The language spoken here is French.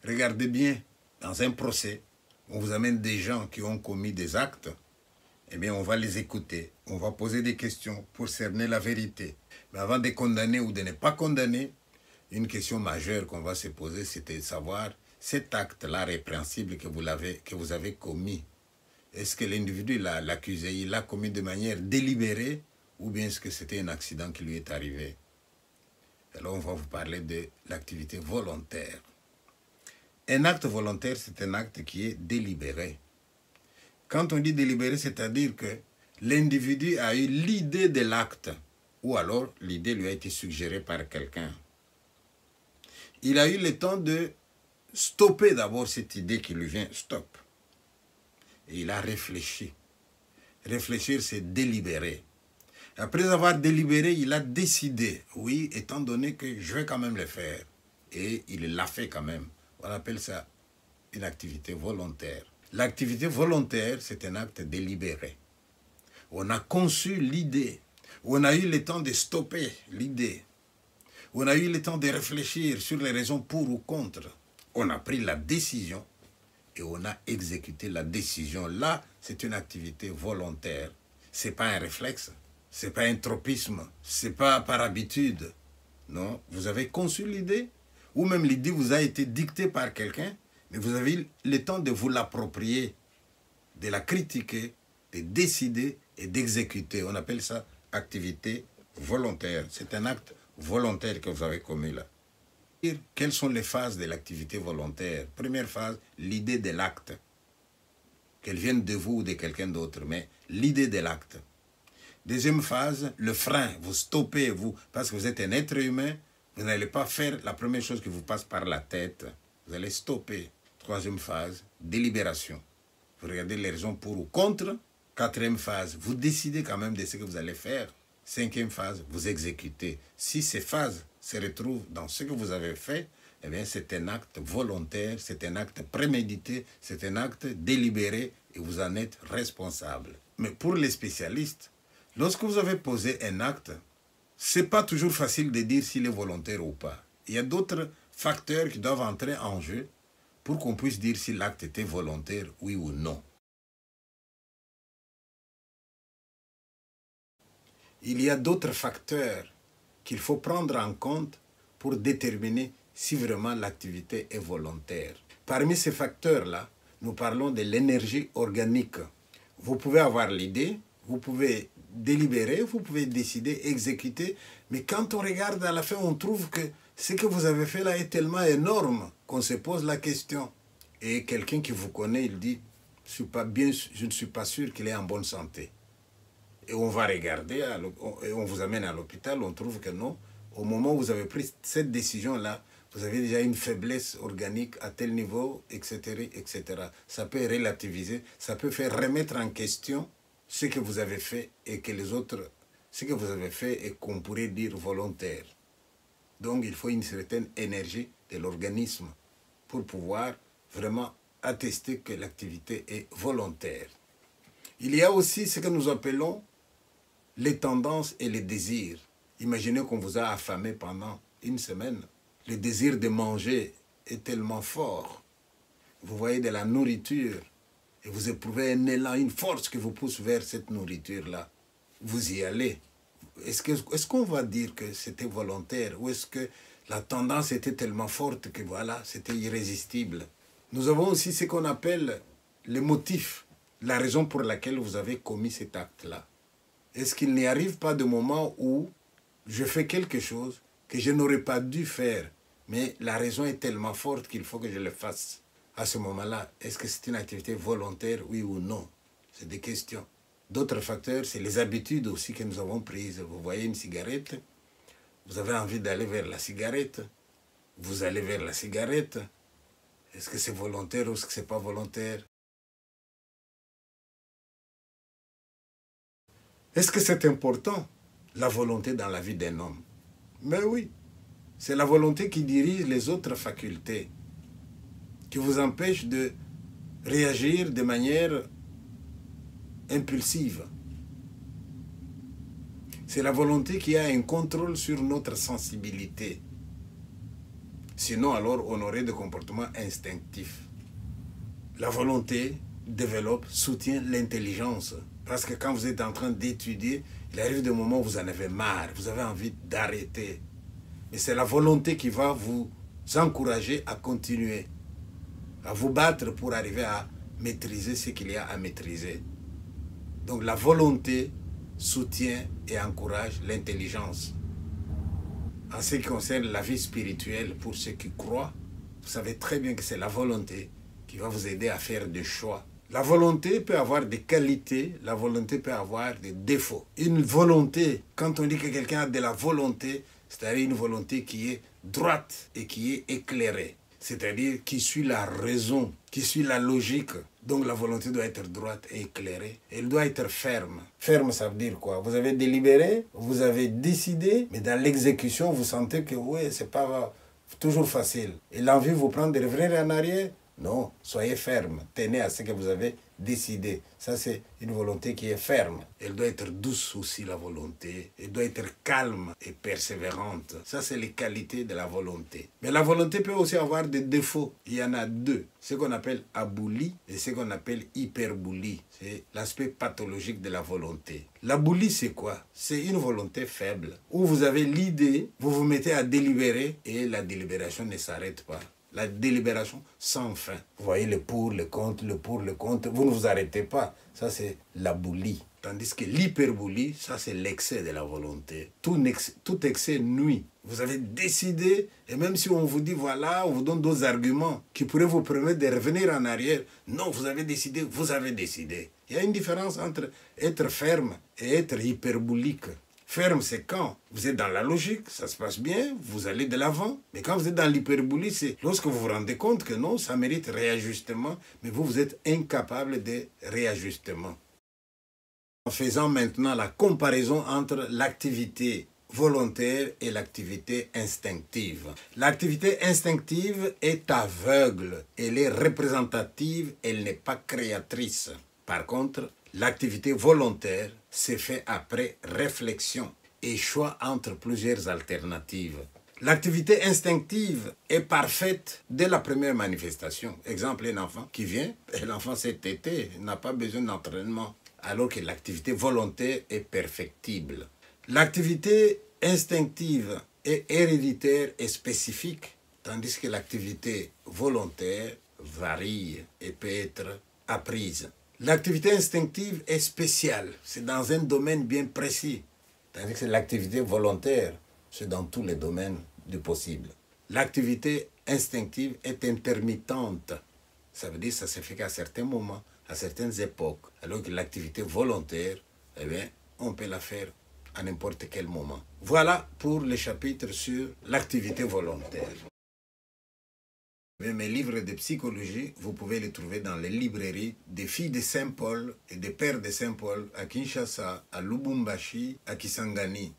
Regardez bien, dans un procès, on vous amène des gens qui ont commis des actes, eh bien on va les écouter, on va poser des questions pour cerner la vérité. Mais avant de condamner ou de ne pas condamner, une question majeure qu'on va se poser, c'était de savoir cet acte-là répréhensible que vous avez commis. Est-ce que l'individu, l'accusé, il l'a commis de manière délibérée ou bien est-ce que c'était un accident qui lui est arrivé? Alors on va vous parler de l'activité volontaire. Un acte volontaire, c'est un acte qui est délibéré. Quand on dit délibéré, c'est-à-dire que l'individu a eu l'idée de l'acte, ou alors l'idée lui a été suggérée par quelqu'un. Il a eu le temps de stopper d'abord cette idée qui lui vient, stop. Et il a réfléchi. Réfléchir, c'est délibérer. Après avoir délibéré, il a décidé, oui, étant donné que je vais quand même le faire. Et il l'a fait quand même. On appelle ça une activité volontaire. L'activité volontaire, c'est un acte délibéré. On a conçu l'idée. On a eu le temps de stopper l'idée. On a eu le temps de réfléchir sur les raisons pour ou contre. On a pris la décision et on a exécuté la décision. Là, c'est une activité volontaire. Ce n'est pas un réflexe, ce n'est pas un tropisme, ce n'est pas par habitude. Non, vous avez conçu l'idée, ou même l'idée vous a été dictée par quelqu'un, mais vous avez eu le temps de vous l'approprier, de la critiquer, de décider et d'exécuter. On appelle ça activité volontaire. C'est un acte volontaire que vous avez commis là. Quelles sont les phases de l'activité volontaire? Première phase, l'idée de l'acte. Qu'elle vienne de vous ou de quelqu'un d'autre, mais l'idée de l'acte. Deuxième phase, le frein. Vous stoppez, vous, parce que vous êtes un être humain, vous n'allez pas faire la première chose qui vous passe par la tête. Vous allez stopper. Troisième phase, délibération. Vous regardez les raisons pour ou contre. Quatrième phase, vous décidez quand même de ce que vous allez faire. Cinquième phase, vous exécutez. Si ces phases se retrouvent dans ce que vous avez fait, eh bien c'est un acte volontaire, c'est un acte prémédité, c'est un acte délibéré et vous en êtes responsable. Mais pour les spécialistes, lorsque vous avez posé un acte, ce n'est pas toujours facile de dire s'il est volontaire ou pas. Il y a d'autres facteurs qui doivent entrer en jeu pour qu'on puisse dire si l'acte était volontaire, oui ou non. Il y a d'autres facteurs qu'il faut prendre en compte pour déterminer si vraiment l'activité est volontaire. Parmi ces facteurs-là, nous parlons de l'énergie organique. Vous pouvez avoir l'idée, vous pouvez délibérer, vous pouvez décider, exécuter, mais quand on regarde à la fin, on trouve que ce que vous avez fait là est tellement énorme qu'on se pose la question. Et quelqu'un qui vous connaît, il dit, je ne suis pas sûr qu'il est en bonne santé. Et on va regarder, et on vous amène à l'hôpital, on trouve que non. Au moment où vous avez pris cette décision-là, vous avez déjà une faiblesse organique à tel niveau, etc., etc. Ça peut relativiser, ça peut faire remettre en question ce que vous avez fait et que les autres, ce que vous avez fait et qu'on pourrait dire volontaire. Donc il faut une certaine énergie de l'organisme pour pouvoir vraiment attester que l'activité est volontaire. Il y a aussi ce que nous appelons les tendances et les désirs. Imaginez qu'on vous a affamé pendant une semaine. Le désir de manger est tellement fort. Vous voyez de la nourriture et vous éprouvez un élan, une force qui vous pousse vers cette nourriture-là. Vous y allez. Est-ce qu'on va dire que c'était volontaire ou est-ce que la tendance était tellement forte que voilà, c'était irrésistible? Nous avons aussi ce qu'on appelle les motifs, la raison pour laquelle vous avez commis cet acte-là. Est-ce qu'il n'y arrive pas de moment où je fais quelque chose que je n'aurais pas dû faire, mais la raison est tellement forte qu'il faut que je le fasse? À ce moment-là, est-ce que c'est une activité volontaire, oui ou non? C'est des questions. D'autres facteurs, c'est les habitudes aussi que nous avons prises. Vous voyez une cigarette, vous avez envie d'aller vers la cigarette, vous allez vers la cigarette. Est-ce que c'est volontaire ou est-ce que ce n'est pas volontaire? Est-ce que c'est important, la volonté dans la vie d'un homme? Mais oui, c'est la volonté qui dirige les autres facultés, qui vous empêche de réagir de manière impulsive. C'est la volonté qui a un contrôle sur notre sensibilité. Sinon, alors, on aurait des comportements instinctifs. La volonté développe, soutient l'intelligence. Parce que quand vous êtes en train d'étudier, il arrive des moments où vous en avez marre, vous avez envie d'arrêter. Mais c'est la volonté qui va vous encourager à continuer, à vous battre pour arriver à maîtriser ce qu'il y a à maîtriser. Donc la volonté soutient et encourage l'intelligence. En ce qui concerne la vie spirituelle, pour ceux qui croient, vous savez très bien que c'est la volonté qui va vous aider à faire des choix. La volonté peut avoir des qualités, la volonté peut avoir des défauts. Une volonté, quand on dit que quelqu'un a de la volonté, c'est-à-dire une volonté qui est droite et qui est éclairée. C'est-à-dire qui suit la raison, qui suit la logique. Donc la volonté doit être droite et éclairée. Elle doit être ferme. Ferme, ça veut dire quoi? Vous avez délibéré, vous avez décidé, mais dans l'exécution, vous sentez que oui, c'est pas toujours facile. Et l'envie vous prend de revenir en arrière? Non, soyez ferme. Tenez à ce que vous avez décidé. Ça, c'est une volonté qui est ferme. Elle doit être douce aussi, la volonté. Elle doit être calme et persévérante. Ça, c'est les qualités de la volonté. Mais la volonté peut aussi avoir des défauts. Il y en a deux. Ce qu'on appelle aboulie et ce qu'on appelle hyperboulie. C'est l'aspect pathologique de la volonté. L'aboulie, c'est quoi? C'est une volonté faible. Où vous avez l'idée, vous vous mettez à délibérer et la délibération ne s'arrête pas. La délibération sans fin. Vous voyez le pour, le contre, le pour, le contre. Vous ne vous arrêtez pas. Ça, c'est la boulie. Tandis que l'hyperboulie, ça, c'est l'excès de la volonté. Tout excès nuit. Vous avez décidé, et même si on vous dit, voilà, on vous donne d'autres arguments qui pourraient vous permettre de revenir en arrière. Non, vous avez décidé, vous avez décidé. Il y a une différence entre être ferme et être hyperbolique. Ferme, c'est quand vous êtes dans la logique, ça se passe bien, vous allez de l'avant. Mais quand vous êtes dans l'hyperbolie, c'est lorsque vous vous rendez compte que non, ça mérite réajustement, mais vous êtes incapable de réajustement. En faisant maintenant la comparaison entre l'activité volontaire et l'activité instinctive. L'activité instinctive est aveugle, elle est représentative, elle n'est pas créatrice. Par contre, l'activité volontaire se fait après réflexion et choix entre plusieurs alternatives. L'activité instinctive est parfaite dès la première manifestation. Exemple, un enfant qui vient, et l'enfant sait téter, n'a pas besoin d'entraînement, alors que l'activité volontaire est perfectible. L'activité instinctive est héréditaire et spécifique, tandis que l'activité volontaire varie et peut être apprise. L'activité instinctive est spéciale, c'est dans un domaine bien précis, tandis que l'activité volontaire, c'est dans tous les domaines du possible. L'activité instinctive est intermittente, ça veut dire que ça se fait qu'à certains moments, à certaines époques, alors que l'activité volontaire, eh bien, on peut la faire à n'importe quel moment. Voilà pour le chapitre sur l'activité volontaire. Mes livres de psychologie, vous pouvez les trouver dans les librairies des filles de Saint-Paul et des pères de Saint-Paul à Kinshasa, à Lubumbashi, à Kisangani.